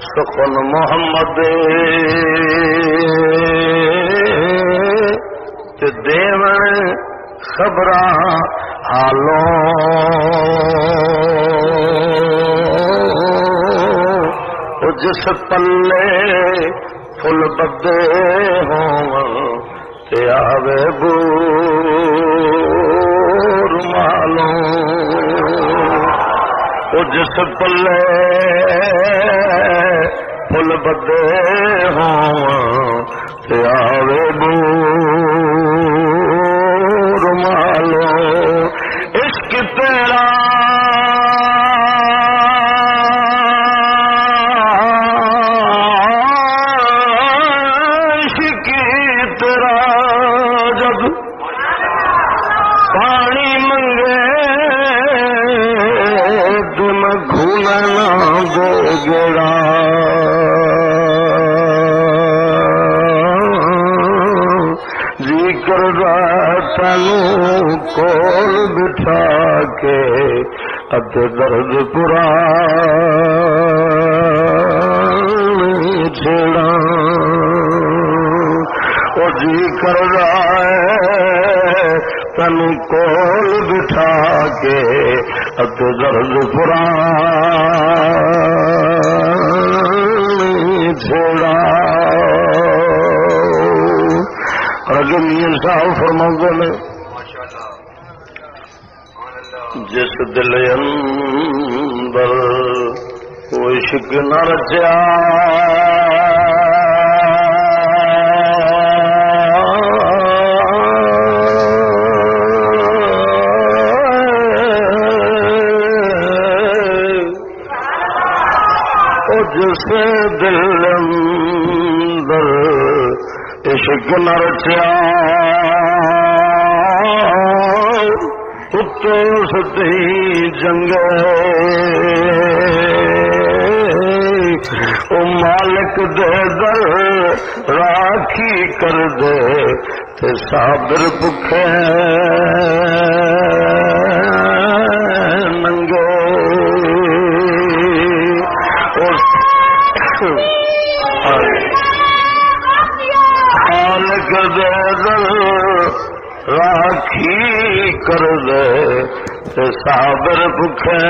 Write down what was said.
سخن محمد تے دیون خبراں حالوں جس پلے فل بدے ہوں تے آوے بور مالوں جس پلے فل بدے ہوں تے آوے بور مالوں عشق تیرا گڑا جی کر تنوں کول بٹھا کے ات درد پران چھڑا او جی کر تنوں کول بٹھا کے ات درد پران چھڑا رجل صاحب فرماتے ہیں جس دل اندر کوئی عشق نہ رچیا جس دل اندر عشق نہ رچیا اتو ستی جنگ او مالک دے در راکھی کر دے تے صابر بکھے ننگے مالک دے در راکھی کر دے تے صابر بکھے